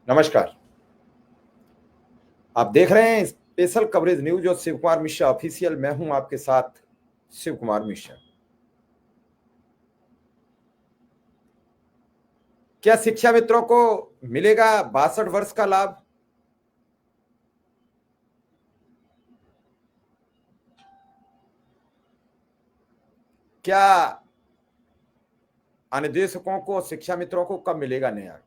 नमस्कार। आप देख रहे हैं स्पेशल कवरेज न्यूज और शिव कुमार मिश्रा ऑफिशियल। मैं हूं आपके साथ शिव कुमार मिश्रा। क्या शिक्षा मित्रों को मिलेगा 62 वर्ष का लाभ? क्या अनुदेशकों को, शिक्षा मित्रों को कब मिलेगा न्याय?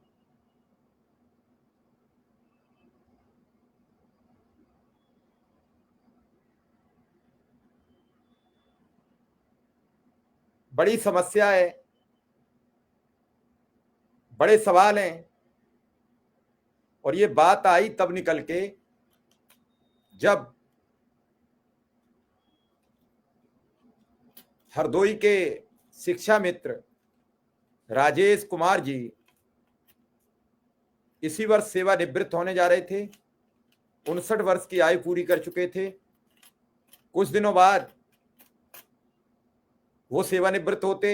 बड़ी समस्या है, बड़े सवाल हैं। और ये बात आई तब निकल के जब हरदोई के शिक्षा मित्र राजेश कुमार जी इसी वर्ष सेवानिवृत्त होने जा रहे थे। 59 वर्ष की आयु पूरी कर चुके थे। कुछ दिनों बाद वो सेवानिवृत्त होते।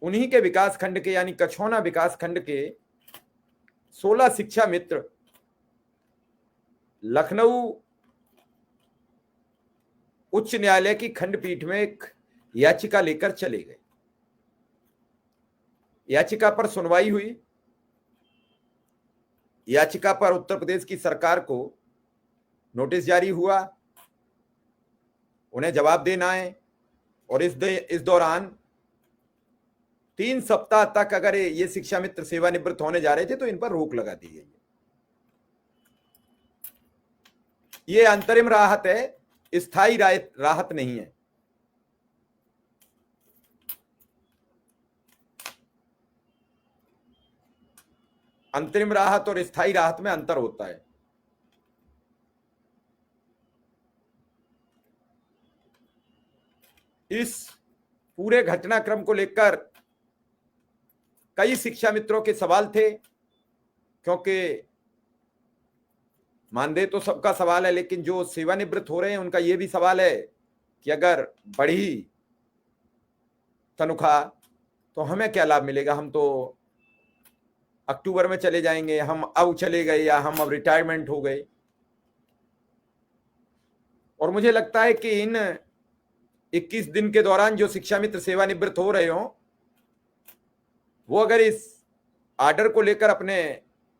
उन्हीं के विकास खंड के यानी कछौना विकास खंड के 16 शिक्षा मित्र लखनऊ उच्च न्यायालय की खंडपीठ में एक याचिका लेकर चले गए। याचिका पर सुनवाई हुई। याचिका पर उत्तर प्रदेश की सरकार को नोटिस जारी हुआ, उन्हें जवाब देना है। और इस दौरान 3 सप्ताह तक अगर ये शिक्षा मित्र सेवानिवृत्त होने जा रहे थे तो इन पर रोक लगा दी गई। ये अंतरिम राहत है, स्थायी राहत नहीं है। अंतरिम राहत और स्थायी राहत में अंतर होता है। इस पूरे घटनाक्रम को लेकर कई शिक्षा मित्रों के सवाल थे, क्योंकि मानदेय तो सबका सवाल है, लेकिन जो सेवानिवृत्त हो रहे हैं उनका यह भी सवाल है कि अगर बढ़ी तनख्वाह तो हमें क्या लाभ मिलेगा। हम तो अक्टूबर में चले जाएंगे, हम अब चले गए या हम अब रिटायरमेंट हो गए। और मुझे लगता है कि इन 21 दिन के दौरान जो शिक्षा मित्र सेवानिवृत्त हो रहे हों, वो अगर इस आर्डर को लेकर अपने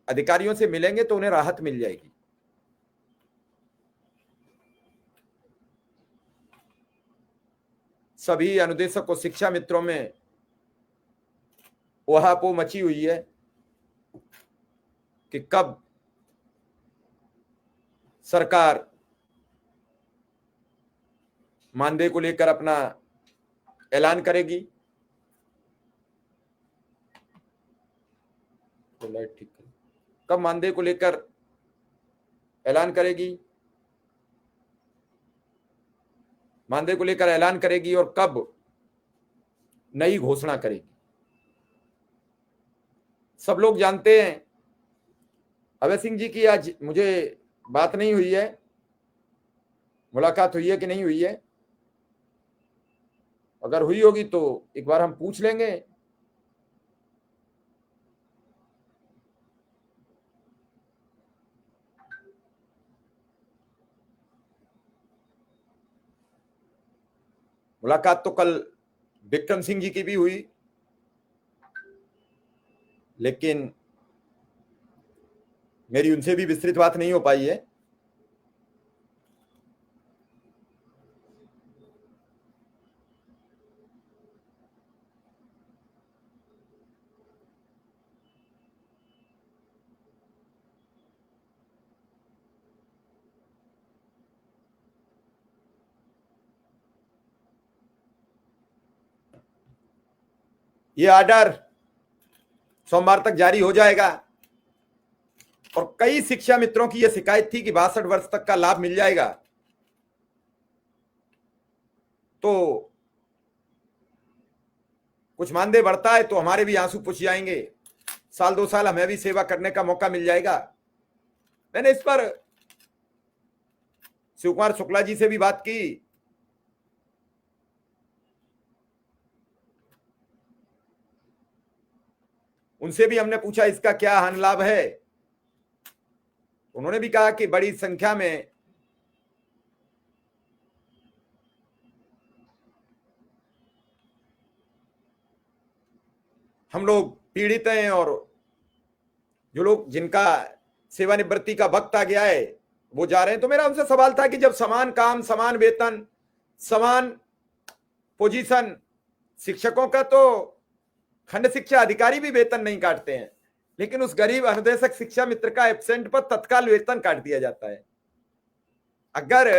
अधिकारियों से मिलेंगे तो उन्हें राहत मिल जाएगी। सभी अनुदेशक और शिक्षा मित्रों में ओहापोह मची हुई है कि कब सरकार मानदेय को लेकर अपना ऐलान करेगी। तो लाइट ठीक है, कब मानदेय को लेकर ऐलान करेगी, मानदेय को लेकर ऐलान करेगी और कब नई घोषणा करेगी। सब लोग जानते हैं। अभय सिंह जी की आज मुझे बात नहीं हुई है, मुलाकात हुई है कि नहीं हुई है। अगर हुई होगी तो एक बार हम पूछ लेंगे। मुलाकात तो कल विक्रम सिंह जी की भी हुई, लेकिन मेरी उनसे भी विस्तृत बात नहीं हो पाई है। ये आर्डर सोमवार तक जारी हो जाएगा। और कई शिक्षा मित्रों की यह शिकायत थी कि 62 वर्ष तक का लाभ मिल जाएगा, तो कुछ मानदेय बढ़ता है तो हमारे भी आंसू पूछ जाएंगे, साल 2 साल हमें भी सेवा करने का मौका मिल जाएगा। मैंने इस पर शिव कुमार शुक्ला जी से भी बात की। उनसे भी हमने पूछा इसका क्या हानि लाभ है। उन्होंने भी कहा कि बड़ी संख्या में हम लोग पीड़ित हैं, और जो लोग जिनका सेवानिवृत्ति का वक्त आ गया है वो जा रहे हैं। तो मेरा उनसे सवाल था कि जब समान काम, समान वेतन, समान पोजीशन, शिक्षकों का तो खंड शिक्षा अधिकारी भी वेतन नहीं काटते हैं, लेकिन उस गरीब अनुदेशक शिक्षा मित्र का एब्सेंट पर तत्काल वेतन काट दिया जाता है। अगर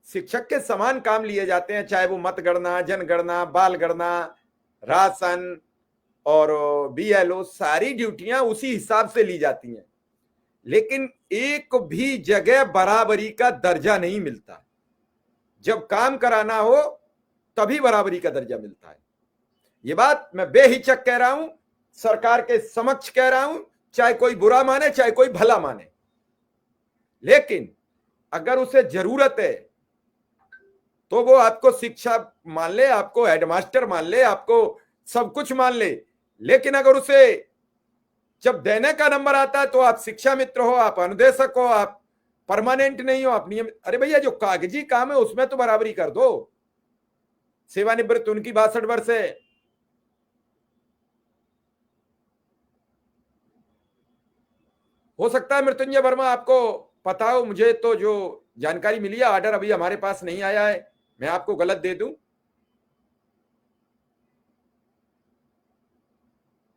शिक्षक के समान काम लिए जाते हैं, चाहे वो मतगणना, जनगणना, बाल गणना, राशन और बीएलओ, सारी ड्यूटियां उसी हिसाब से ली जाती हैं, लेकिन एक भी जगह बराबरी का दर्जा नहीं मिलता। जब काम कराना हो तभी बराबरी का दर्जा मिलता है। ये बात मैं बेहिचक कह रहा हूं, सरकार के समक्ष कह रहा हूं, चाहे कोई बुरा माने चाहे कोई भला माने। लेकिन अगर उसे जरूरत है तो वो आपको शिक्षा मान ले, आपको हेडमास्टर मान ले, आपको सब कुछ मान ले, लेकिन अगर उसे जब देने का नंबर आता है तो आप शिक्षा मित्र हो, आप अनुदेशक हो, आप परमानेंट नहीं हो, आप नियमित। अरे भैया, जो कागजी काम है उसमें तो बराबरी कर दो। सेवानिवृत्त उनकी 62 वर्ष है। हो सकता है मृत्युंजय वर्मा आपको पता हो, मुझे तो जो जानकारी मिली है, ऑर्डर अभी हमारे पास नहीं आया है, मैं आपको गलत दे दूं।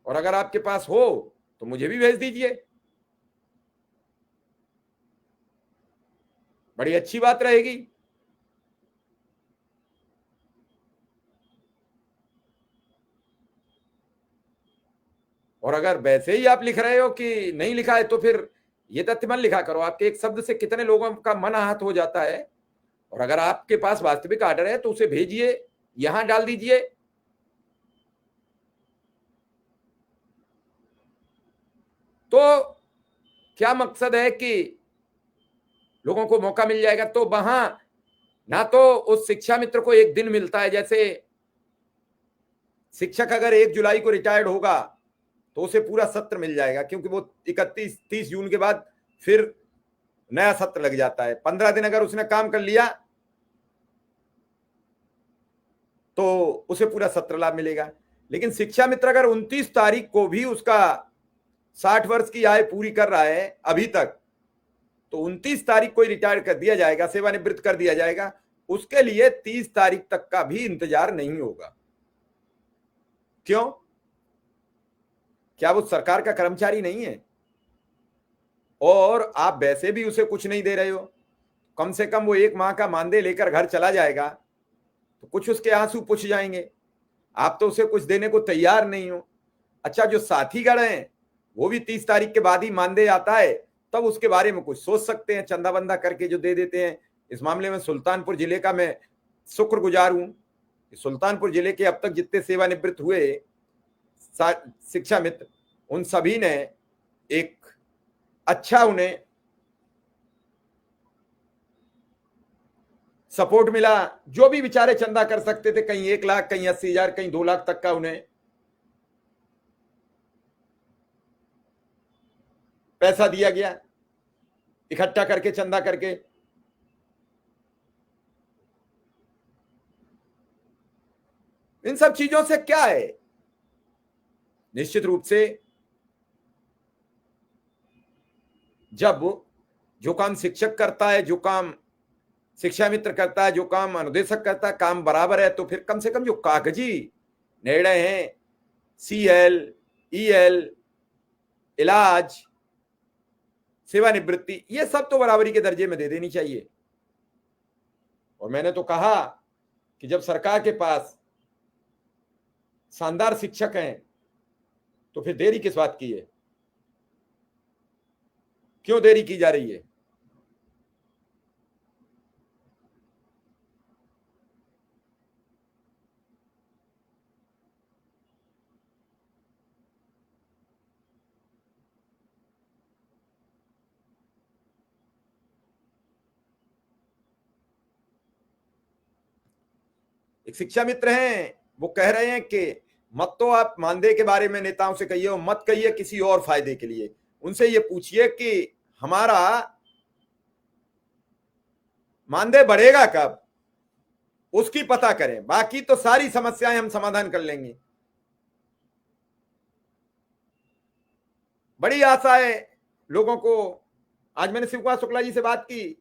और अगर आपके पास हो तो मुझे भी भेज दीजिए, बड़ी अच्छी बात रहेगी। और अगर वैसे ही आप लिख रहे हो कि नहीं लिखा है तो फिर ये तथ्य मत लिखा करो। आपके एक शब्द से कितने लोगों का मन आहत हो जाता है। और अगर आपके पास वास्तविक ऑर्डर है तो उसे भेजिए, यहां डाल दीजिए। तो क्या मकसद है कि लोगों को मौका मिल जाएगा, तो वहां ना तो उस शिक्षा मित्र को एक दिन मिलता है, जैसे शिक्षक अगर 1 जुलाई को रिटायर्ड होगा तो उसे पूरा सत्र मिल जाएगा, क्योंकि वो 31-30 जून के बाद फिर नया सत्र लग जाता है। 15 दिन अगर उसने काम कर लिया तो उसे पूरा सत्र लाभ मिलेगा। लेकिन शिक्षा मित्र अगर 29 तारीख को भी उसका 60 वर्ष की आयु पूरी कर रहा है अभी तक, तो 29 तारीख को ही रिटायर कर दिया जाएगा, सेवानिवृत्त कर दिया जाएगा। उसके लिए 30 तारीख तक का भी इंतजार नहीं होगा। क्यों? क्या वो सरकार का कर्मचारी नहीं है? और आप वैसे भी उसे कुछ नहीं दे रहे हो। कम से कम वो 1 माह का मानदेय लेकर घर चला जाएगा तो कुछ उसके आंसू पुछ जाएंगे। आप तो उसे कुछ देने को तैयार नहीं हो। अच्छा, जो साथीगण हैं वो भी 30 तारीख के बाद ही मानदेय आता है, तब उसके बारे में कुछ सोच सकते हैं, चंदा बंदा करके जो दे देते हैं। इस मामले में सुल्तानपुर जिले का मैं शुक्रगुजार हूं। सुल्तानपुर जिले के अब तक जितने सेवानिवृत्त हुए शिक्षा मित्र, उन सभी ने एक अच्छा उन्हें सपोर्ट मिला। जो भी बेचारे चंदा कर सकते थे, कहीं 1 लाख, कहीं 80,000, कहीं 2 लाख तक का उन्हें पैसा दिया गया, इकट्ठा करके, चंदा करके। इन सब चीजों से क्या है? निश्चित रूप से जब जो काम शिक्षक करता है, जो काम शिक्षा मित्र करता है, जो काम अनुदेशक करता है, काम बराबर है, तो फिर कम से कम जो कागजी निर्णय हैं, सीएल, ईएल, इलाज, सेवानिवृत्ति, ये सब तो बराबरी के दर्जे में दे देनी चाहिए। और मैंने तो कहा कि जब सरकार के पास शानदार शिक्षक हैं तो फिर देरी किस बात की है? क्यों देरी की जा रही है? एक शिक्षा मित्र हैं, वो कह रहे हैं कि मत तो आप मानदेय के बारे में नेताओं से कहिए, और मत कहिए किसी और फायदे के लिए। उनसे ये पूछिए कि हमारा मानदेय बढ़ेगा कब, उसकी पता करें, बाकी तो सारी समस्याएं हम समाधान कर लेंगे। बड़ी आशा है लोगों को। आज मैंने शिव कुमार शुक्ला जी से बात की,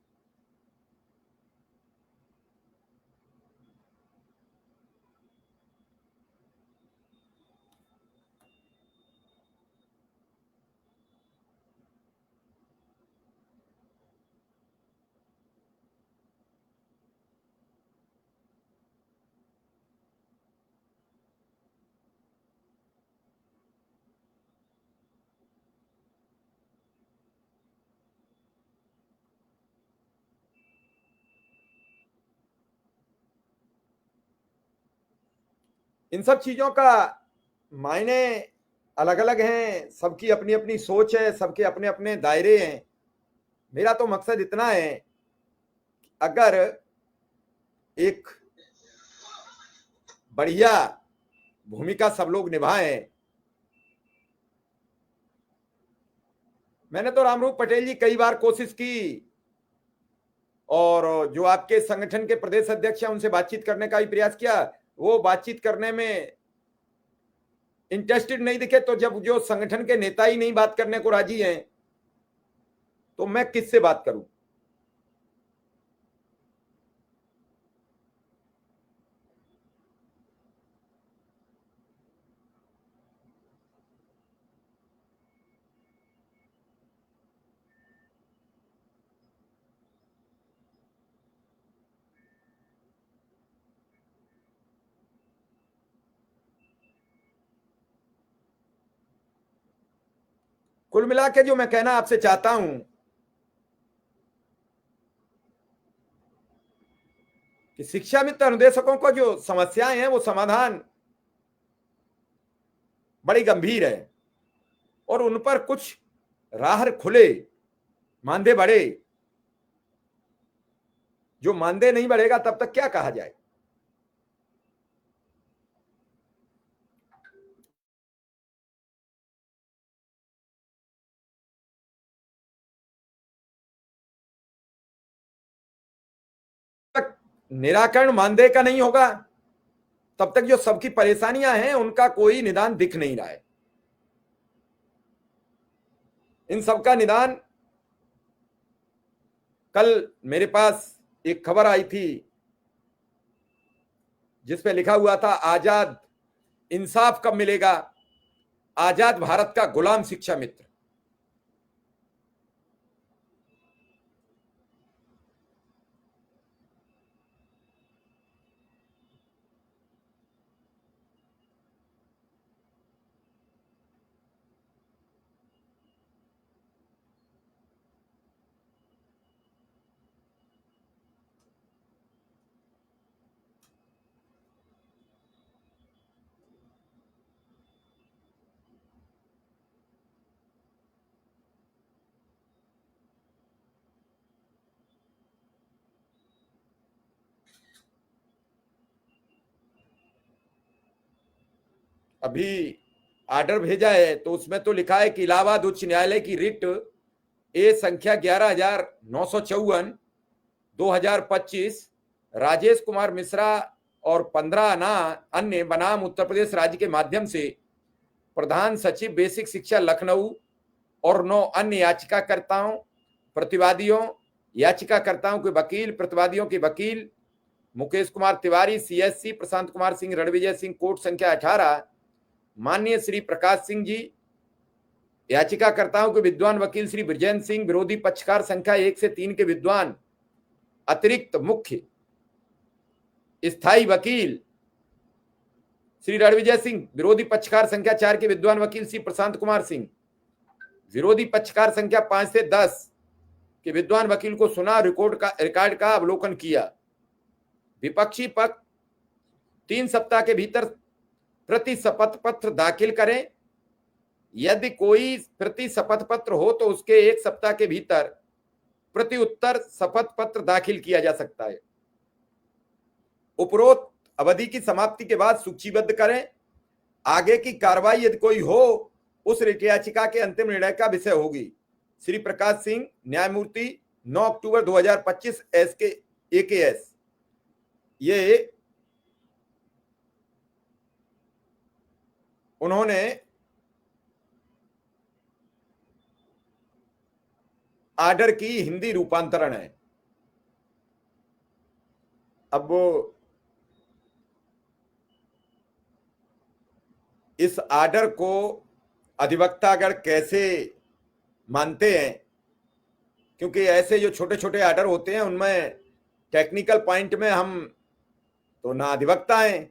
इन सब चीजों का मायने अलग अलग हैं, सबकी अपनी अपनी सोच है, सबके अपने अपने दायरे हैं। मेरा तो मकसद इतना है, अगर एक बढ़िया भूमिका सब लोग निभाएं। मैंने तो रामरूप पटेल जी कई बार कोशिश की, और जो आपके संगठन के प्रदेश अध्यक्ष हैं उनसे बातचीत करने का भी प्रयास किया। वो बातचीत करने में इंटरेस्टेड नहीं दिखे, तो जब जो संगठन के नेता ही नहीं बात करने को राजी हैं, तो मैं किससे बात करूं। कुल मिला के जो मैं कहना आपसे चाहता हूं कि शिक्षा मित्र अनुदेशकों को जो समस्याएं हैं वो समाधान बड़ी गंभीर है, और उन पर कुछ राह खुले, मानदेय बढ़े। जो मानदेय नहीं बढ़ेगा तब तक क्या कहा जाए। तक निराकरण मानदेय का नहीं होगा, तब तक जो सबकी परेशानियां हैं उनका कोई निदान दिख नहीं रहा है। इन सबका निदान, कल मेरे पास एक खबर आई थी जिसपे लिखा हुआ था, आजाद इंसाफ कब मिलेगा, आजाद भारत का गुलाम शिक्षा मित्र। अभी आर्डर भेजा है तो उसमें तो लिखा है कि इलाहाबाद उच्च न्यायालय की रिट ए संख्या 11,954 2025 राजेश कुमार मिश्रा और 15 अन्य बनाम उत्तर प्रदेश राज्य के माध्यम से प्रधान सचिव बेसिक शिक्षा लखनऊ और 9 अन्य याचिकाकर्ताओं, प्रतिवादियों, याचिकाकर्ताओं के वकील, प्रतिवादियों के वकील मुकेश कुमार तिवारी CSC, प्रशांत कुमार सिंह, रणविजय सिंह, कोर्ट संख्या 18, माननीय श्री प्रकाश सिंह जी, याचिकाकर्ताओं के विद्वान वकील श्री ब्रजेंद्र सिंह, विरोधी पक्षकार संख्या 1 से 3 के विद्वान अतिरिक्त मुख्य स्थायी वकील श्री रणविजय सिंह, विरोधी पक्षकार संख्या 4 के विद्वान वकील श्री प्रशांत कुमार सिंह, विरोधी पक्षकार संख्या 5 से 10 के विद्वान वकील को सुना, रिकॉर्ड का अवलोकन किया। विपक्षी पक्ष 3 सप्ताह के भीतर प्रति शपथ पत्र दाखिल करें। यदि कोई प्रति शपथ पत्र हो तो उसके 1 सप्ताह के भीतर प्रति उत्तर शपथ पत्र दाखिल किया जा सकता है। उपरोक्त अवधि की समाप्ति के बाद सूचीबद्ध करें आगे की कार्रवाई यदि कोई हो उस रिट याचिका के अंतिम निर्णय का विषय होगी। श्री प्रकाश सिंह, न्यायमूर्ति, 9 अक्टूबर 2025, एसके एकेएस। ये उन्होंने आर्डर की हिंदी रूपांतरण है। अब वो इस आर्डर को अधिवक्तागण कैसे मानते हैं, क्योंकि ऐसे जो छोटे छोटे आर्डर होते हैं उनमें टेक्निकल पॉइंट में हम तो ना अधिवक्ता हैं,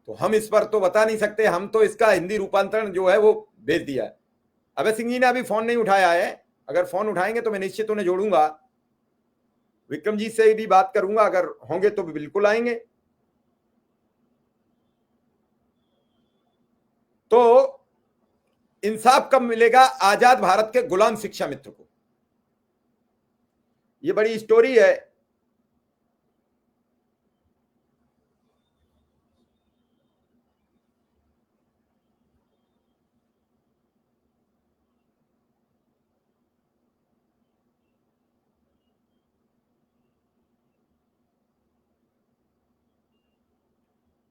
तो हम इस पर तो बता नहीं सकते। हम तो इसका हिंदी रूपांतरण जो है वो भेज दिया। अभय सिंह जी ने अभी फोन नहीं उठाया है, अगर फोन उठाएंगे तो मैं निश्चित उन्हें जोड़ूंगा। विक्रम जी से भी बात करूंगा, अगर होंगे तो भी बिल्कुल आएंगे। तो इंसाफ कब मिलेगा आजाद भारत के गुलाम शिक्षा मित्र को? ये बड़ी स्टोरी है।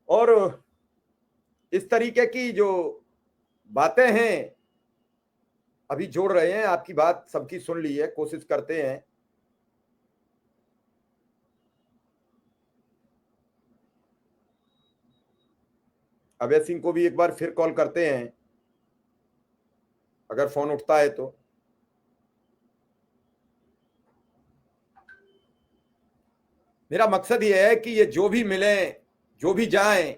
और इस तरीके की जो बातें हैं अभी जोड़ रहे हैं, आपकी बात सबकी सुन ली है, कोशिश करते हैं। अभय सिंह को भी एक बार फिर कॉल करते हैं, अगर फोन उठता है तो। मेरा मकसद यह है कि ये जो भी मिले, जो भी जाएं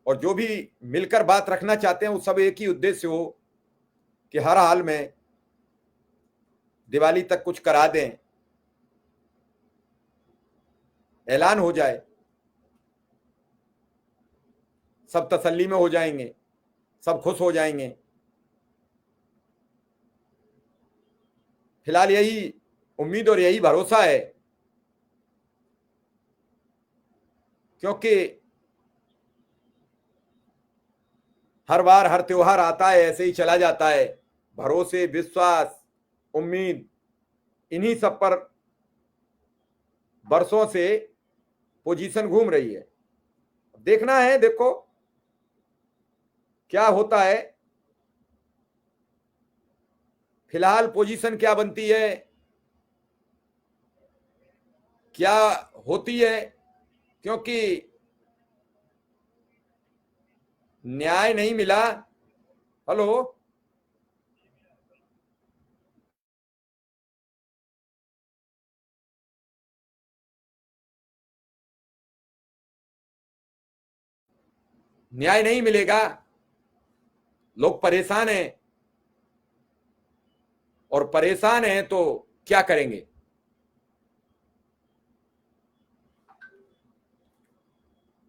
और जो भी मिलकर बात रखना चाहते हैं, वो सब एक ही उद्देश्य हो कि हर हाल में दिवाली तक कुछ करा दें, ऐलान हो जाए, सब तसल्ली में हो जाएंगे, सब खुश हो जाएंगे। फिलहाल यही उम्मीद और यही भरोसा है, क्योंकि हर बार हर त्योहार आता है, ऐसे ही चला जाता है। भरोसे, विश्वास, उम्मीद, इन्हीं सब पर बरसों से पोजीशन घूम रही है। देखना है, देखो क्या होता है। फिलहाल पोजीशन क्या बनती है, क्या होती है, क्योंकि न्याय नहीं मिला। हेलो, न्याय नहीं मिलेगा, लोग परेशान हैं, और परेशान हैं तो क्या करेंगे?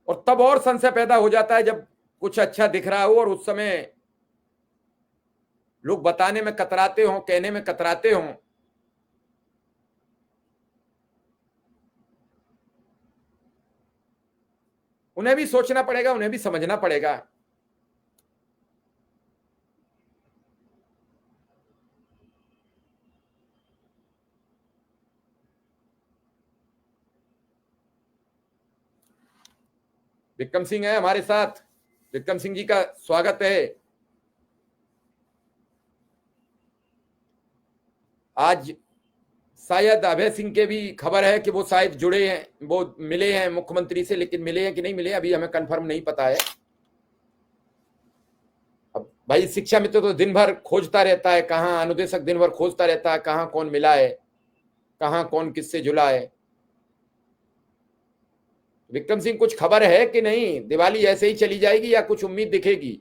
और तब और संशय पैदा हो जाता है जब कुछ अच्छा दिख रहा हो और उस समय लोग बताने में कतराते हों, कहने में कतराते हों। उन्हें भी सोचना पड़ेगा, उन्हें भी समझना पड़ेगा। विक्रम सिंह है हमारे साथ, विक्रम सिंह जी का स्वागत है। आज शायद अभय सिंह के भी खबर है कि वो शायद जुड़े हैं, वो मिले हैं मुख्यमंत्री से, लेकिन मिले हैं कि नहीं मिले अभी हमें कंफर्म नहीं पता है। अब भाई शिक्षा मित्र तो दिन भर खोजता रहता है, कहाँ अनुदेशक दिन भर खोजता रहता है, कहाँ कौन मिला है, कहाँ कौन किससे जुड़ा है। विक्रम सिंह कुछ खबर है कि नहीं? दिवाली ऐसे ही चली जाएगी या कुछ उम्मीद दिखेगी?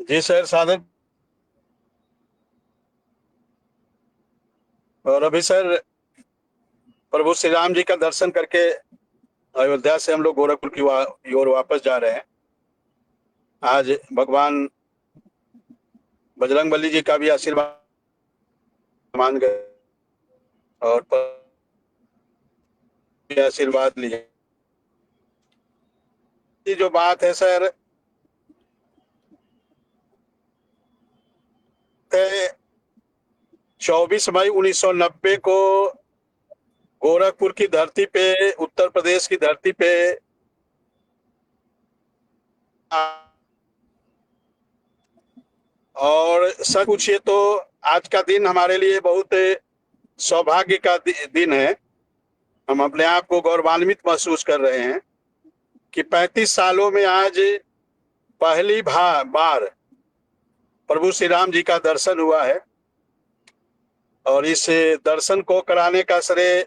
जी सर, सादर। और अभी सर प्रभु श्री राम जी का दर्शन करके अयोध्या से हम लोग गोरखपुर की ओर वापस जा रहे हैं। आज भगवान बजरंगबली जी का भी आशीर्वाद मान गए और आशीर्वाद लिया। ये जो बात है सर, 24 मई 1990 को गोरखपुर की धरती पे, उत्तर प्रदेश की धरती पे और सच पूछिए तो आज का दिन हमारे लिए बहुत सौभाग्य का दिन है। हम अपने आप को गौरवान्वित महसूस कर रहे हैं कि 35 सालों में आज पहली बार प्रभु श्री राम जी का दर्शन हुआ है। और इस दर्शन को कराने का श्रेय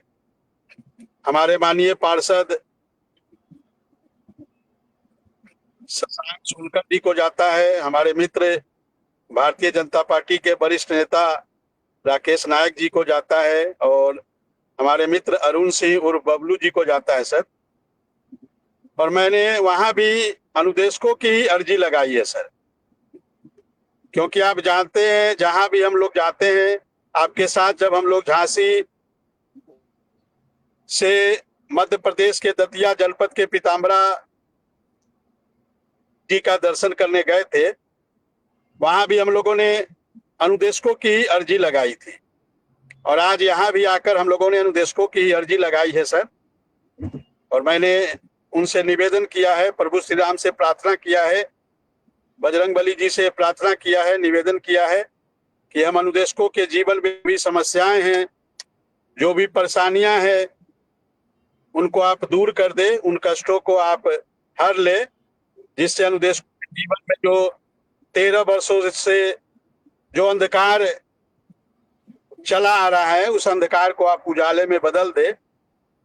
हमारे माननीय पार्षद शशांक सोनकर जी को जाता है, हमारे मित्र भारतीय जनता पार्टी के वरिष्ठ नेता राकेश नायक जी को जाता है, और हमारे मित्र अरुण सिंह उर्फ बबलू जी को जाता है सर। और मैंने वहां भी अनुदेशकों की ही अर्जी लगाई है सर, क्योंकि आप जानते हैं जहां भी हम लोग जाते हैं, आपके साथ जब हम लोग झांसी से मध्य प्रदेश के दतिया जनपद के पीताम्बरा जी का दर्शन करने गए थे, वहां भी हम लोगों ने अनुदेशकों की ही अर्जी लगाई थी। और आज यहाँ भी आकर हम लोगों ने अनुदेशकों की ही अर्जी लगाई है सर। और मैंने उनसे निवेदन किया है, प्रभु श्री राम से प्रार्थना किया है, बजरंगबली जी से प्रार्थना किया है, निवेदन किया है कि हम अनुदेशकों के जीवन में भी समस्याएं हैं, जो भी परेशानियां हैं, उनको आप दूर कर दे, उन कष्टों को आप हर ले, जिससे अनुदेशकों के जीवन में जो 13 वर्षों से जो अंधकार चला आ रहा है, उस अंधकार को आप उजाले में बदल दे।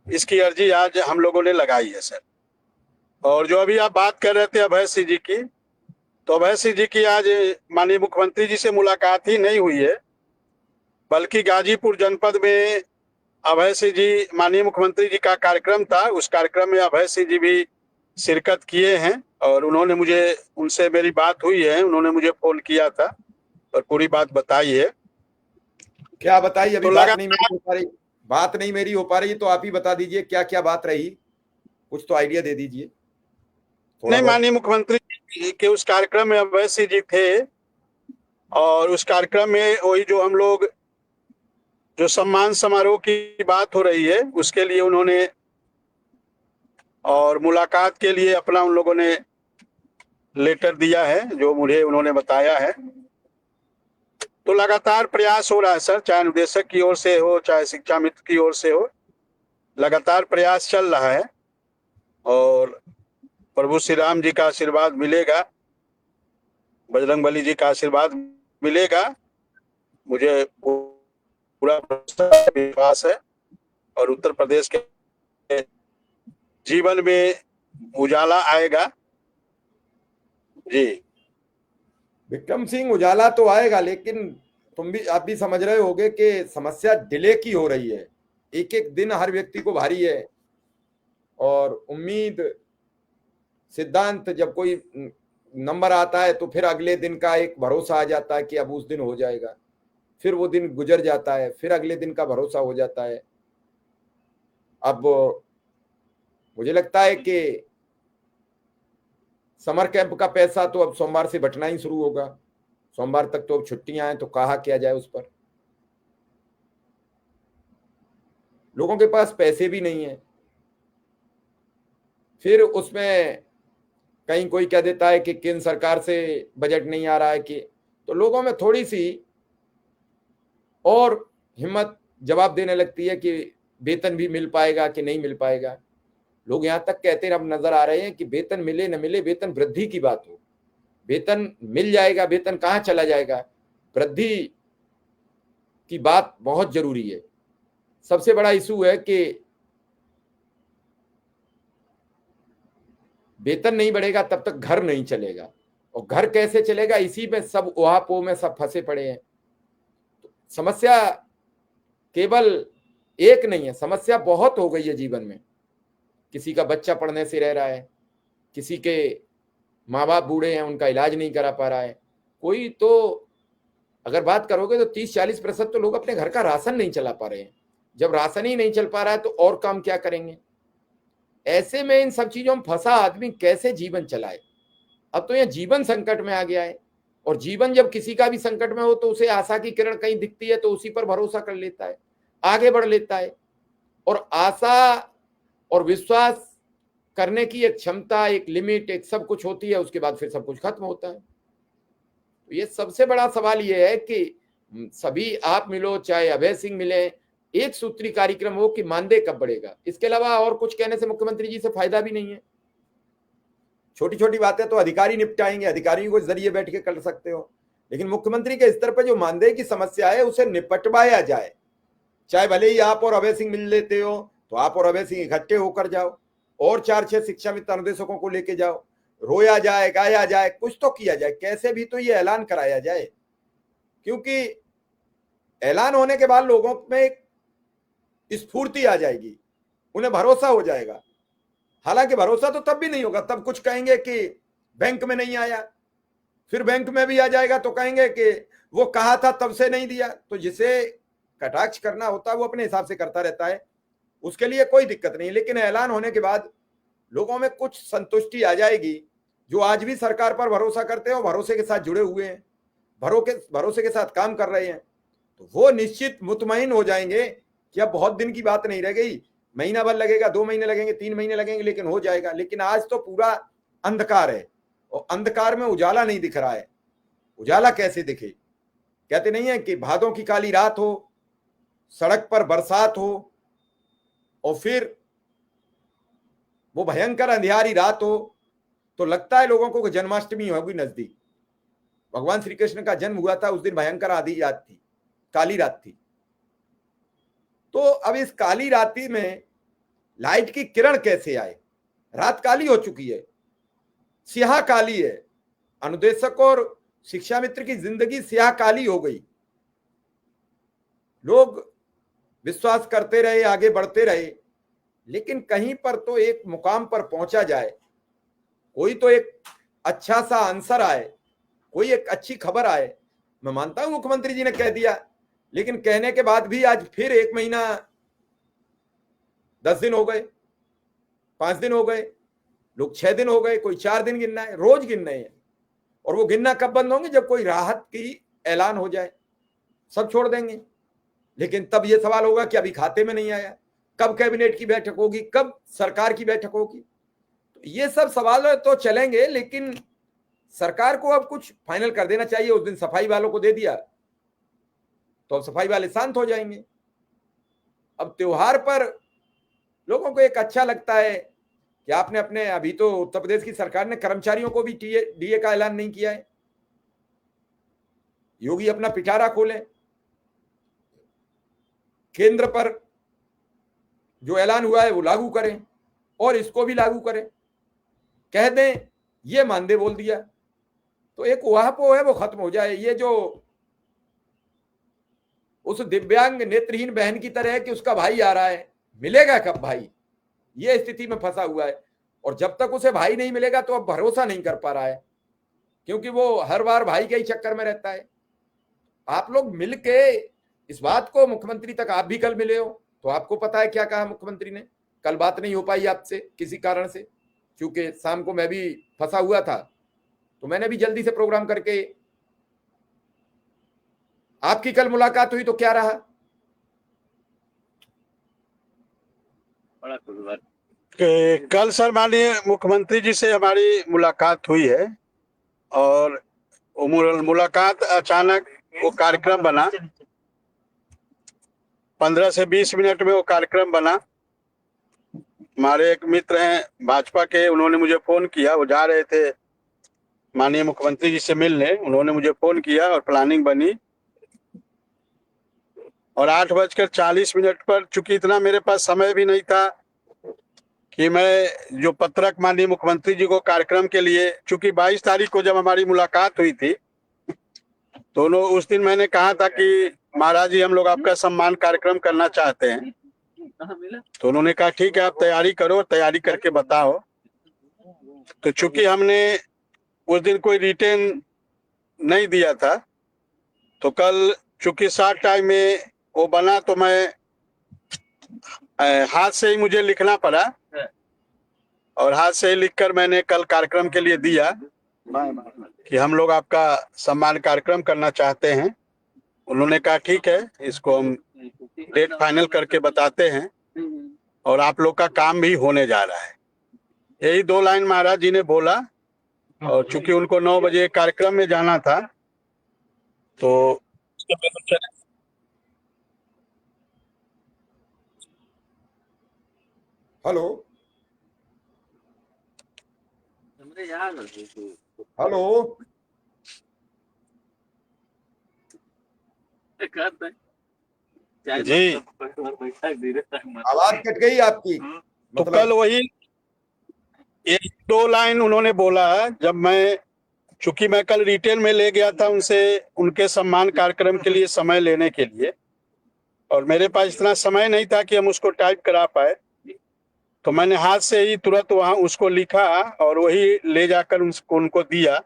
इसकी अर्जी आज हम लोगों ने लगाई है सर। और जो अभी आप बात कर रहे थे अभय सिंह जी की, तो अभय सिंह जी की आज माननीय मुख्यमंत्री जी से मुलाकात ही नहीं हुई है, बल्कि गाजीपुर जनपद में अभय सिंह जी, माननीय मुख्यमंत्री जी का कार्यक्रम था, उस कार्यक्रम में अभय सिंह जी भी शिरकत किए हैं। और उन्होंने मुझे, उनसे मेरी बात हुई है, उन्होंने मुझे फोन किया था और पूरी बात बताई है। क्या बताइए? अभी तो बात नहीं मेरी हो पा रही, बात नहीं मेरी हो पा रही, तो आप ही बता दीजिए क्या क्या बात रही, कुछ तो आइडिया दे दीजिए थोड़ा नहीं, बहुत। माननीय मुख्यमंत्री जी के उस कार्यक्रम में अभय सिंह जी थे, और उस कार्यक्रम में वही जो हम लोग जो सम्मान समारोह की बात हो रही है, उसके लिए उन्होंने, और मुलाकात के लिए अपना उन लोगों ने लेटर दिया है, जो मुझे उन्होंने बताया है। तो लगातार प्रयास हो रहा है सर, चाहे निदेशक की ओर से हो, चाहे शिक्षा मित्र की ओर से हो, लगातार प्रयास चल रहा है। और प्रभु श्री राम जी का आशीर्वाद मिलेगा, बजरंगबली जी का आशीर्वाद मिलेगा, मुझे पूरा विश्वास है। और उत्तर प्रदेश के जीवन में उजाला आएगा। जी विक्रम सिंह, उजाला तो आएगा, लेकिन आप भी समझ रहे होगे कि समस्या डिले की हो रही है। एक एक दिन हर व्यक्ति को भारी है, और उम्मीद, सिद्धांत, जब कोई नंबर आता है तो फिर अगले दिन का एक भरोसा आ जाता है कि अब उस दिन हो जाएगा, फिर वो दिन गुजर जाता है, फिर अगले दिन का भरोसा हो जाता है। अब मुझे लगता है कि समर कैंप का पैसा तो अब सोमवार से बंटना ही शुरू होगा। सोमवार तक तो अब छुट्टियां हैं, तो कहा किया जाए उस पर। लोगों के पास पैसे भी नहीं है, फिर उसमें कहीं कोई कह देता है कि केंद्र सरकार से बजट नहीं आ रहा है, कि तो लोगों में थोड़ी सी और हिम्मत जवाब देने लगती है कि वेतन भी मिल पाएगा कि नहीं मिल पाएगा। लोग यहां तक कहते अब नजर आ रहे हैं कि वेतन मिले न मिले, वेतन वृद्धि की बात हो। वेतन मिल जाएगा, वेतन कहां चला जाएगा, वृद्धि की बात बहुत जरूरी है। सबसे बड़ा इशू है कि वेतन नहीं बढ़ेगा तब तक घर नहीं चलेगा, और घर कैसे चलेगा, इसी में सब उहापोह में सब फंसे पड़े हैं। तो समस्या केवल एक नहीं है, समस्या बहुत हो गई है जीवन में। किसी का बच्चा पढ़ने से रह रहा है, किसी के माँ बाप बूढ़े हैं, उनका इलाज नहीं करा पा रहा है कोई। तो अगर बात करोगे तो 30-40% तो लोग अपने घर का राशन नहीं चला पा रहे हैं। जब राशन ही नहीं चल पा रहा है तो और काम क्या करेंगे? ऐसे में इन सब चीजों में फंसा आदमी कैसे जीवन चलाए? अब तो यह जीवन संकट में आ गया है, और जीवन जब किसी का भी संकट में हो तो उसे आशा की किरण कहीं दिखती है तो उसी पर भरोसा कर लेता है, आगे बढ़ लेता है। और आशा और विश्वास करने की एक क्षमता, एक लिमिट, एक सब कुछ होती है, उसके बाद फिर सब कुछ खत्म होता है। तो ये सबसे बड़ा सवाल ये है कि सभी आप मिलो चाहे अभय सिंह मिले, एक सूत्री कार्यक्रम हो कि मानदेय कब बढ़ेगा। इसके अलावा और कुछ कहने से मुख्यमंत्री जी से फायदा भी नहीं है। छोटी छोटी बातें तो अधिकारी निपटाएंगे, अधिकारियों के जरिए बैठ के कर सकते हो, लेकिन मुख्यमंत्री के स्तर पर जो मानदेय की समस्या है उसे निपटवाया जाए। चाहे भले ही आप और अभय सिंह मिल लेते हो तो आप और अभय सिंह इकट्ठे होकर जाओ और 4-6 शिक्षा मित्र अनुदेशकों को लेके जाओ, रोया जाए, गाया जाए, कुछ तो किया जाए, कैसे भी तो ये ऐलान कराया जाए। क्योंकि ऐलान होने के बाद लोगों में एक स्फूर्ति आ जाएगी, उन्हें भरोसा हो जाएगा। हालांकि भरोसा तो तब भी नहीं होगा, तब कुछ कहेंगे कि बैंक में नहीं आया, फिर बैंक में भी आ जाएगा तो कहेंगे कि वो कहा था तब से नहीं दिया। तो जिसे कटाक्ष करना होता है वो अपने हिसाब से करता रहता है, उसके लिए कोई दिक्कत नहीं। लेकिन ऐलान होने के बाद लोगों में कुछ संतुष्टि आ जाएगी, जो आज भी सरकार पर भरोसा करते हैं और भरोसे के साथ जुड़े हुए हैं, भरोसे के साथ काम कर रहे हैं, तो वो निश्चित मुतमईन हो जाएंगे कि अब बहुत दिन की बात नहीं रह गई, महीना भर लगेगा, 2 महीने लगेंगे, 3 महीने लगेंगे, लेकिन हो जाएगा। लेकिन आज तो पूरा अंधकार है और अंधकार में उजाला नहीं दिख रहा है। उजाला कैसे दिखे? कहते नहीं है कि भादों की काली रात हो, सड़क पर बरसात हो और फिर वो भयंकर अंधियारी रात हो, तो लगता है लोगों को कि जन्माष्टमी होगी नजदीक। भगवान श्री कृष्ण का जन्म हुआ था उस दिन भयंकर आधी रात थी, काली रात थी। तो अब इस काली रात्रि में लाइट की किरण कैसे आए? रात काली हो चुकी है, स्याह काली है, अनुदेशक और शिक्षा मित्र की जिंदगी स्याह काली हो गई। लोग विश्वास करते रहे, आगे बढ़ते रहे, लेकिन कहीं पर तो एक मुकाम पर पहुंचा जाए, कोई तो एक अच्छा सा आंसर आए, कोई एक अच्छी खबर आए। मैं मानता हूं मुख्यमंत्री जी ने कह दिया, लेकिन कहने के बाद भी आज फिर 1 महीना 10 दिन हो गए, 5 दिन हो गए, लोग 6 दिन हो गए, कोई 4 दिन गिनना है, रोज गिन रहे हैं। और वो गिनना कब बंद होंगे? जब कोई राहत की ऐलान हो जाए, सब छोड़ देंगे। लेकिन तब ये सवाल होगा कि अभी खाते में नहीं आया, कब कैबिनेट की बैठक होगी, कब सरकार की बैठक होगी। तो ये सब सवाल तो चलेंगे, लेकिन सरकार को अब कुछ फाइनल कर देना चाहिए। उस दिन सफाई वालों को दे दिया तो अब सफाई वाले शांत हो जाएंगे। अब त्योहार पर लोगों को एक अच्छा लगता है कि आपने अपने, अभी तो उत्तर प्रदेश की सरकार ने कर्मचारियों को भी डीए का ऐलान नहीं किया है। योगी अपना पिटारा खोले, केंद्र पर जो ऐलान हुआ है वो लागू करें और इसको भी लागू करें, कह दें ये मानदेय बोल दिया, तो एक उहापोह है वो खत्म हो जाए। ये जो उस दिव्यांग नेत्रहीन बहन की तरह है कि उसका भाई आ रहा है, मिलेगा कब भाई, ये स्थिति में फंसा हुआ है। और जब तक उसे भाई नहीं मिलेगा तो अब भरोसा नहीं कर पा रहा है, क्योंकि वो हर बार भाई के ही चक्कर में रहता है। आप लोग मिलके इस बात को, मुख्यमंत्री तक आप भी कल मिले हो तो आपको पता है क्या कहा मुख्यमंत्री ने। कल बात नहीं हो पाई आपसे किसी कारण से, क्योंकि शाम को मैं भी फंसा हुआ था, तो मैंने भी जल्दी से प्रोग्राम करके, आपकी कल मुलाकात हुई तो क्या रहा? कल सर माननीय मुख्यमंत्री जी से हमारी मुलाकात हुई है और मुलाकात अचानक वो कार्यक्रम बना, 15 से 20 मिनट में वो कार्यक्रम बना। हमारे एक मित्र हैं भाजपा के, उन्होंने मुझे फोन किया, वो जा रहे थे माननीय मुख्यमंत्री जी से मिलने, उन्होंने मुझे फोन किया और प्लानिंग बनी। और 8:40 पर, चूंकि इतना मेरे पास समय भी नहीं था कि मैं जो पत्रक माननीय मुख्यमंत्री जी को कार्यक्रम के लिए, चूंकि 22 तारीख को जब हमारी मुलाकात हुई थी तो उस दिन मैंने कहा था कि महाराज जी हम लोग आपका सम्मान कार्यक्रम करना चाहते हैं, तो उन्होंने कहा ठीक है आप तैयारी करो, तैयारी करके बताओ। तो चूंकि हमने उस दिन कोई रिटेन नहीं दिया था, तो कल चूंकि शॉर्ट टाइम में वो बना, तो मैं हाथ से ही मुझे लिखना पड़ा और हाथ से ही लिखकर मैंने कल कार्यक्रम के लिए दिया कि हम लोग आपका सम्मान कार्यक्रम करना चाहते हैं। उन्होंने कहा ठीक है, इसको हम डेट फाइनल करके बताते हैं और आप लोग का काम भी होने जा रहा है। यही 2 लाइन महाराज जी ने बोला और चूंकि उनको 9 बजे कार्यक्रम में जाना था तो हेलो हेलो जी आवाज कट गई आपकी। तो कल वही 1-2 लाइन उन्होंने बोला। जब मैं चूंकि मैं कल रिटेल में ले गया था उनसे उनके सम्मान कार्यक्रम के लिए समय लेने के लिए और मेरे पास इतना समय नहीं था कि हम उसको टाइप करा पाए, तो मैंने हाथ से ही तुरंत वहां उसको लिखा और वही ले जाकर उनको दिया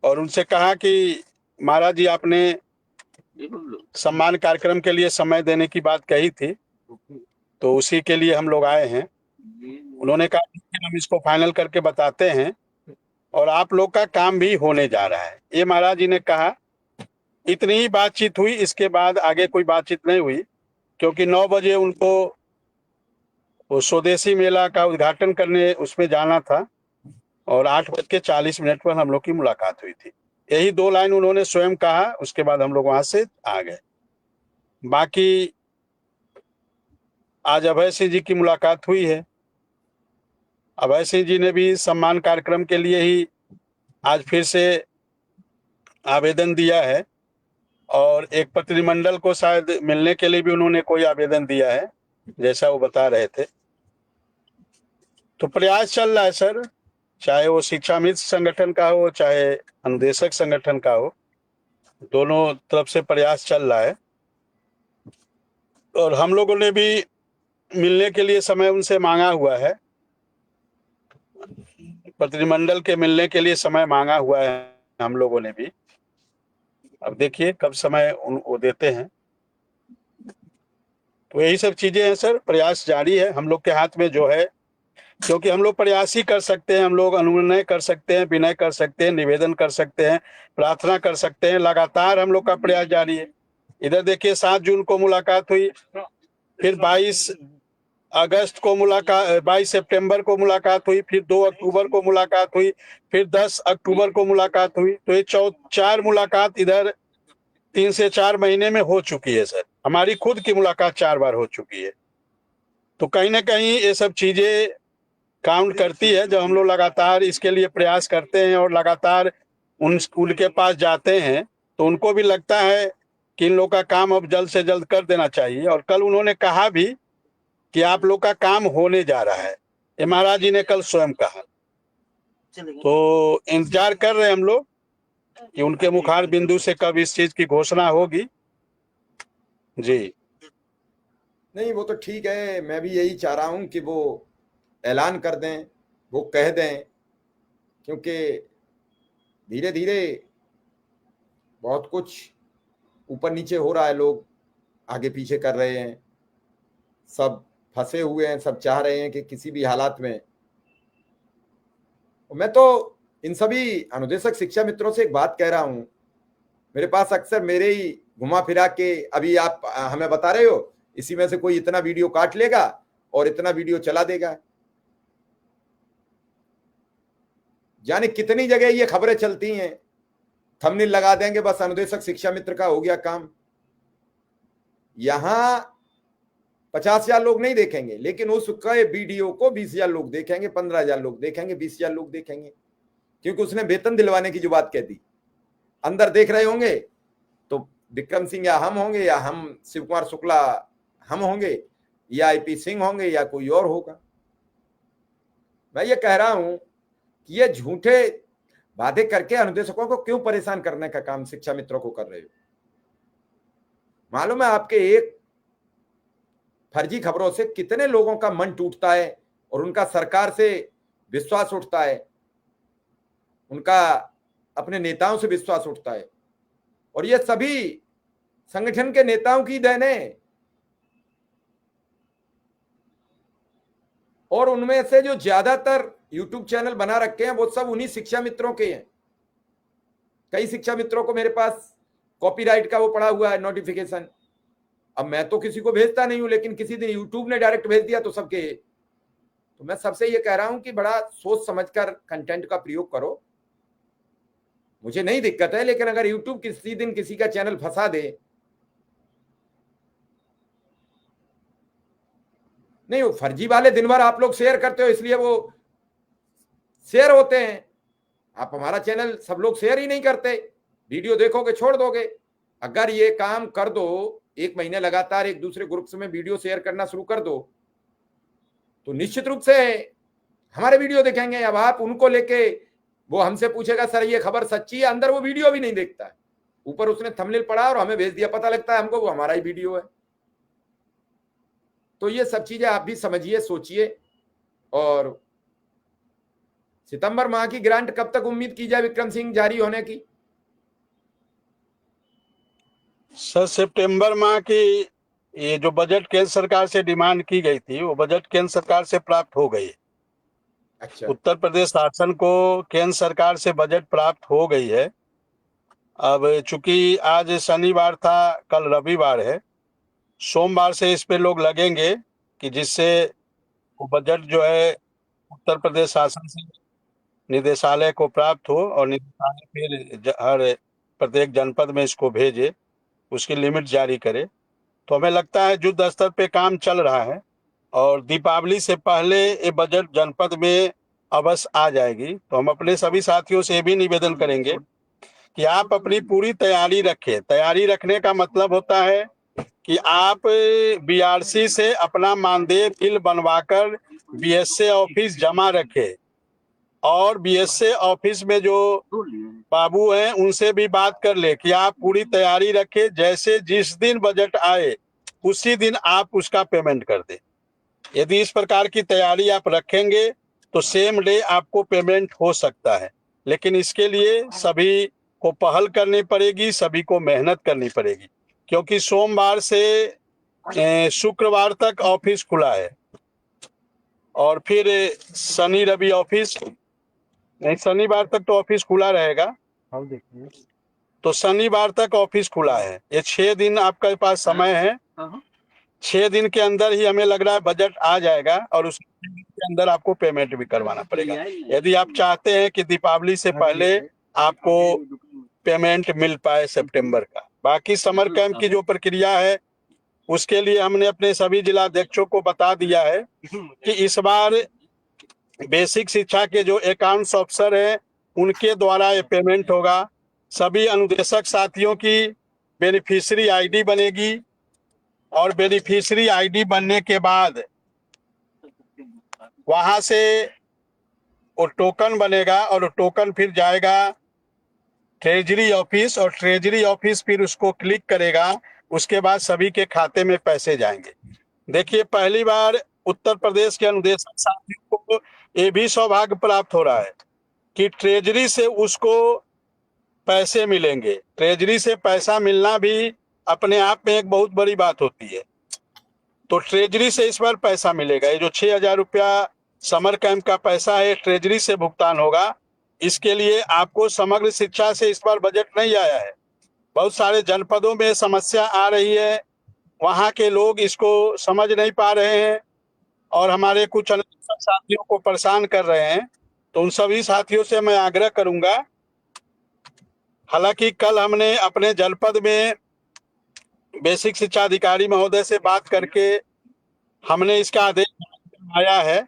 और उनसे कहा कि महाराज जी आपने सम्मान कार्यक्रम के लिए समय देने की बात कही थी तो उसी के लिए हम लोग आए हैं। उन्होंने कहा कि हम इसको फाइनल करके बताते हैं और आप लोग का काम भी होने जा रहा है। ये महाराज जी ने कहा। इतनी ही बातचीत हुई, इसके बाद आगे कोई बातचीत नहीं हुई क्योंकि 9 बजे उनको वो स्वदेशी मेला का उद्घाटन करने उसमें जाना था और 8:40 पर हम लोग की मुलाकात हुई थी। यही 2 लाइन उन्होंने स्वयं कहा, उसके बाद हम लोग वहां से आ गए। बाकी आज अभय सिंह जी की मुलाकात हुई है। अभय सिंह जी ने भी सम्मान कार्यक्रम के लिए ही आज फिर से आवेदन दिया है और एक प्रतिनिधिमंडल को शायद मिलने के लिए भी उन्होंने कोई आवेदन दिया है, जैसा वो बता रहे थे। तो प्रयास चल रहा है सर, चाहे वो शिक्षा मित्र संगठन का हो चाहे अनुदेशक संगठन का हो, दोनों तरफ से प्रयास चल रहा है और हम लोगों ने भी मिलने के लिए समय उनसे मांगा हुआ है। प्रतिनिधिमंडल के मिलने के लिए समय मांगा हुआ है हम लोगों ने भी। अब देखिए कब समय वो देते हैं। तो यही सब चीजें हैं सर, प्रयास जारी है हम लोग के हाथ में जो है, क्योंकि हम लोग प्रयास ही कर सकते हैं। हम लोग अनुनय कर सकते हैं, विनय कर सकते हैं, निवेदन कर सकते हैं, प्रार्थना कर सकते हैं। लगातार हम लोग का प्रयास जारी है। इधर देखिए 7 जून को मुलाकात हुई, फिर 22 अगस्त को मुलाकात, 22 सितंबर को मुलाकात हुई, फिर 2 अक्टूबर को मुलाकात हुई, फिर 10 अक्टूबर को मुलाकात हुई। तो ये 4 मुलाकात इधर 3 से 4 महीने में हो चुकी है सर। हमारी खुद की मुलाकात 4 बार हो चुकी है। तो कहीं ना कहीं ये सब चीजें काउंट करती है जब हम लोग लगातार इसके लिए प्रयास करते हैं और लगातार उनके पास जाते हैं तो उनको भी लगता है कि इन लोग का काम अब जल्द से जल्द कर देना चाहिए। और कल उन्होंने कहा भी कि आप लोग का काम होने जा रहा है, ये महाराज जी ने कल स्वयं कहा। तो इंतजार कर रहे हैं हम लोग कि उनके मुखार बिंदु से कब इस चीज की घोषणा होगी। जी नहीं, वो तो ठीक है, मैं भी यही चाह रहा हूं कि वो ऐलान कर दें, वो कह दें, क्योंकि धीरे धीरे बहुत कुछ ऊपर नीचे हो रहा है। लोग आगे पीछे कर रहे हैं, सब फंसे हुए हैं, सब चाह रहे हैं कि किसी भी हालात में। मैं तो इन सभी अनुदेशक शिक्षा मित्रों से एक बात कह रहा हूं। मेरे पास अक्सर मेरे ही घुमा फिरा के, अभी आप हमें बता रहे हो, इसी में से कोई इतना वीडियो काट लेगा और इतना वीडियो चला देगा। जाने कितनी जगह ये खबरें चलती हैं, थंबनेल लगा देंगे, बस अनुदेशक शिक्षा मित्र का हो गया काम। यहां 50,000 लोग नहीं देखेंगे, लेकिन उसका वीडियो को 20,000 लोग देखेंगे, 15,000 लोग देखेंगे, 20,000 लोग देखेंगे, क्योंकि उसने वेतन दिलवाने की जो बात कह दी। अंदर देख रहे होंगे तो विक्रम सिंह या हम होंगे, या हम शिव कुमार शुक्ला हम होंगे, या आईपी सिंह होंगे, या कोई और होगा। मैं ये कह रहा हूं कि ये झूठे वादे करके अनुदेशकों को क्यों परेशान करने का काम शिक्षा मित्रों को कर रहे हो। मालूम है आपके एक फर्जी खबरों से कितने लोगों का मन टूटता है और उनका सरकार से विश्वास उठता है, उनका अपने नेताओं से विश्वास उठता है। और ये सभी संगठन के नेताओं की देन है। और उनमें से जो ज्यादातर यूट्यूब चैनल बना रखे हैं वो सब उन्हीं शिक्षा मित्रों के हैं। कई शिक्षा मित्रों को मेरे पास कॉपीराइट का वो पड़ा हुआ है नोटिफिकेशन। अब मैं तो किसी को भेजता नहीं हूं, लेकिन किसी दिन यूट्यूब ने डायरेक्ट भेज दिया तो सबके। तो मैं सबसे ये कह रहा हूं कि बड़ा सोच समझकर कंटेंट का प्रयोग करो। मुझे नहीं दिक्कत है, लेकिन अगर यूट्यूब किसी दिन किसी का चैनल फंसा दे, नहीं वो फर्जी वाले दिन भर आप लोग शेयर करते हो इसलिए वो शेयर होते हैं। आप हमारा चैनल सब लोग शेयर ही नहीं करते, वीडियो देखोगे छोड़ दोगे। अगर ये काम कर दो, 1 महीने लगातार एक दूसरे ग्रुप्स में वीडियो शेयर करना शुरू कर दो, तो निश्चित रूप से हमारे वीडियो देखेंगे। अब आप उनको लेके, वो हमसे पूछेगा सर ये खबर सच्ची है, अंदर वो वीडियो भी नहीं देखता है, ऊपर उसने थंबनेल पढ़ा और हमें भेज दिया, पता लगता है हमको वो हमारा ही वीडियो है। तो ये सब चीजें आप भी समझिए, सोचिए। और सितंबर माह की ग्रांट कब तक उम्मीद की जाए विक्रम सिंह जारी होने की? सर सितंबर माह की ये जो बजट केंद्र सरकार से डिमांड की गई थी वो बजट केंद्र सरकार से प्राप्त हो गई। अच्छा, उत्तर प्रदेश शासन को केंद्र सरकार से बजट प्राप्त हो गई है। अब चूंकि आज शनिवार था, कल रविवार है, सोमवार से इस पे लोग लगेंगे कि जिससे वो बजट जो है उत्तर प्रदेश शासन से निदेशालय को प्राप्त हो और निदेशालय फिर हर प्रत्येक जनपद में इसको भेजे, उसकी लिमिट जारी करे। तो हमें लगता है युद्ध स्तर पे काम चल रहा है और दीपावली से पहले ये बजट जनपद में अवश्य आ जाएगी। तो हम अपने सभी साथियों से ये भी निवेदन करेंगे कि आप अपनी पूरी तैयारी रखें। तैयारी रखने का मतलब होता है कि आप बीआरसी से अपना मानदेय बिल बनवाकर बीएसए ऑफिस जमा रखें और बीएसए ऑफिस में जो बाबू हैं उनसे भी बात कर ले कि आप पूरी तैयारी रखें, जैसे जिस दिन बजट आए उसी दिन आप उसका पेमेंट कर दें। यदि इस प्रकार की तैयारी आप रखेंगे तो सेम डे आपको पेमेंट हो सकता है, लेकिन इसके लिए सभी को पहल करनी पड़ेगी, सभी को मेहनत करनी पड़ेगी, क्योंकि सोमवार से शुक्रवार तक ऑफिस खुला है और फिर शनि रवि ऑफिस नहीं, शनिवार तक तो ऑफिस खुला रहेगा। हम देखिए तो शनिवार तक ऑफिस खुला है। ये 6 दिन आपके पास समय है। 6 दिन के अंदर ही हमें लग रहा है बजट आ जाएगा और उस के अंदर आपको पेमेंट भी करवाना पड़ेगा, यदि आप चाहते हैं कि दीपावली से पहले आपको पेमेंट मिल पाए सितंबर का। बाकी समर कैंप की जो प्रक्रिया है उसके लिए हमने अपने सभी जिलाध्यक्षों को बता दिया है कि इस बार बेसिक शिक्षा के जो अकाउंट्स ऑफिसर हैं उनके द्वारा ये पेमेंट होगा। सभी अनुदेशक साथियों की बेनिफिशियरी आईडी बनेगी और बेनिफिशियरी आईडी बनने के बाद वहां से वो टोकन बनेगा और टोकन फिर जाएगा ट्रेजरी ऑफिस और ट्रेजरी ऑफिस फिर उसको क्लिक करेगा, उसके बाद सभी के खाते में पैसे जाएंगे। देखिए पहली बार उत्तर प्रदेश के अनुदेशक साथियों को ये भी सौभाग्य प्राप्त हो रहा है कि ट्रेजरी से उसको पैसे मिलेंगे। ट्रेजरी से पैसा मिलना भी अपने आप में एक बहुत बड़ी बात होती है। तो ट्रेजरी से इस बार पैसा मिलेगा। ये जो 6,000 रुपया समर कैंप का पैसा है ट्रेजरी से भुगतान होगा। इसके लिए आपको समग्र शिक्षा से इस बार बजट नहीं आया है। बहुत सारे जनपदों में समस्या आ रही है, वहाँ के लोग इसको समझ नहीं पा रहे हैं और हमारे कुछ अनुदेशक साथियों को परेशान कर रहे हैं। तो उन सभी साथियों से मैं आग्रह करूंगा, हालांकि कल हमने अपने जनपद में बेसिक शिक्षा अधिकारी महोदय से बात करके हमने इसका आदेश आया है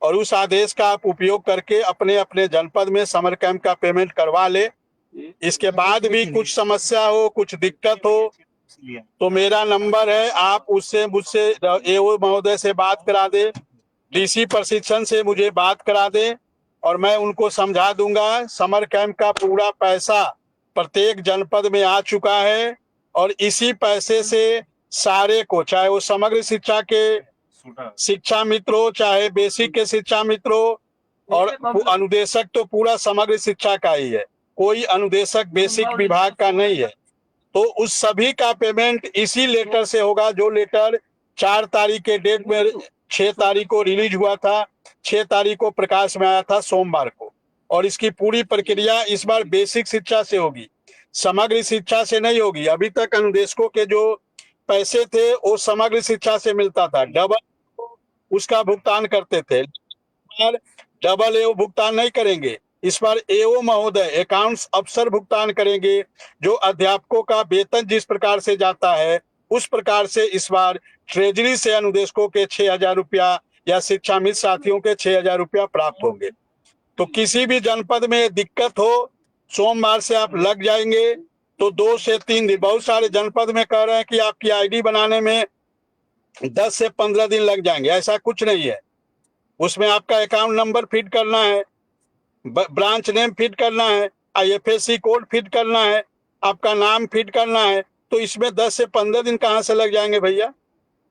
और उस आदेश का आप उपयोग करके अपने अपने जनपद में समर कैंप का पेमेंट करवा ले। इसके बाद भी कुछ समस्या हो, कुछ दिक्कत हो तो मेरा नंबर है, आप उससे मुझसे एओ महोदय से बात करा दे, डीसी प्रशिक्षण से मुझे बात करा दे और मैं उनको समझा दूंगा। समर कैंप का पूरा पैसा प्रत्येक जनपद में आ चुका है और इसी पैसे से सारे को, चाहे वो समग्र शिक्षा के शिक्षा मित्रों, चाहे बेसिक के शिक्षा मित्रों और अनुदेशक, तो पूरा समग्र शिक्षा का ही है, कोई अनुदेशक बेसिक विभाग का नहीं है। तो उस सभी का पेमेंट इसी लेटर से होगा, जो लेटर 4 तारीख के डेट में 6 तारीख को रिलीज हुआ था, 6 तारीख को प्रकाश में आया था सोमवार को। और इसकी पूरी प्रक्रिया इस बार बेसिक शिक्षा से होगी, समग्र शिक्षा से नहीं होगी। अभी तक अनुदेशकों के जो पैसे थे वो समग्र शिक्षा से मिलता था, डबल उसका भुगतान करते थे। डबल एओ भुगतान नहीं करेंगे इस बार, एओ महोदय अकाउंट्स अफसर भुगतान करेंगे। जो अध्यापकों का वेतन जिस प्रकार से जाता है उस प्रकार से इस बार ट्रेजरी से अनुदेशकों के 6,000 रुपया या शिक्षा मित्र साथियों के 6,000 रुपया प्राप्त होंगे। तो किसी भी जनपद में दिक्कत हो, सोमवार से आप लग जाएंगे तो 2 से 3 दिन, बहुत सारे जनपद में कह रहे हैं कि आपकी आईडी बनाने में 10 से 15 दिन लग जाएंगे। ऐसा कुछ नहीं है। उसमें आपका अकाउंट नंबर फिट करना है, ब्रांच नेम फिट करना है, IFSC कोड फिट करना है, आपका नाम फिट करना है। तो इसमें 10 से 15 दिन कहाँ से लग जाएंगे भैया।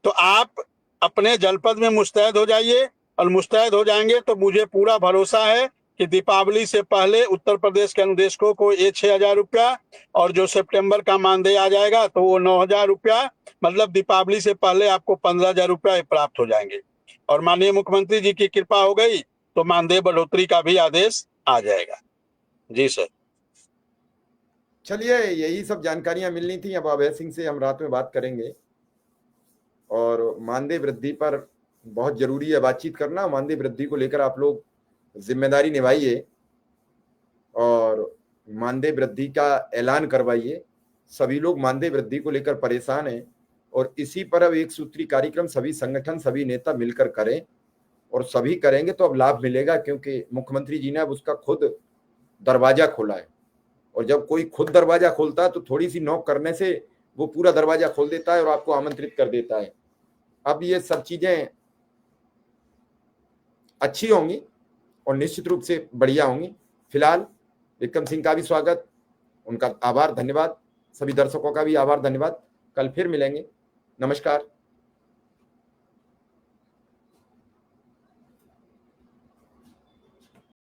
तो आप अपने जनपद में मुस्तैद हो जाइए, और मुस्तैद हो जाएंगे तो मुझे पूरा भरोसा है कि दीपावली से पहले उत्तर प्रदेश के अनुदेशकों को ये 6,000 रुपया, और जो सितंबर का मानदेय आ जाएगा तो वो 9,000 रुपया, मतलब दीपावली से पहले आपको 15,000 रुपया प्राप्त हो जाएंगे। और माननीय मुख्यमंत्री जी की कृपा हो गई तो मानदेय बढ़ोतरी का भी आदेश आ जाएगा। जी सर। चलिए, यही सब जानकारियां मिलनी थी। अब अभय सिंह से हम रात में बात करेंगे, और मानदेय वृद्धि पर बहुत जरूरी है बातचीत करना। मानदेय वृद्धि को लेकर आप लोग जिम्मेदारी निभाइए और मानदेय वृद्धि का ऐलान करवाइए। सभी लोग मानदेय वृद्धि को लेकर परेशान हैं, और इसी पर अब एक सूत्री कार्यक्रम सभी संगठन, सभी नेता मिलकर करें, और सभी करेंगे तो अब लाभ मिलेगा, क्योंकि मुख्यमंत्री जी ने अब उसका खुद दरवाजा खोला है। और जब कोई खुद दरवाजा खोलता है तो थोड़ी सी नॉक करने से वो पूरा दरवाजा खोल देता है और आपको आमंत्रित कर देता है। अब ये सब चीजें अच्छी होंगी और निश्चित रूप से बढ़िया होंगी। फिलहाल विक्रम सिंह का भी स्वागत, उनका आभार, धन्यवाद। सभी दर्शकों का भी आभार, धन्यवाद। कल फिर मिलेंगे। नमस्कार।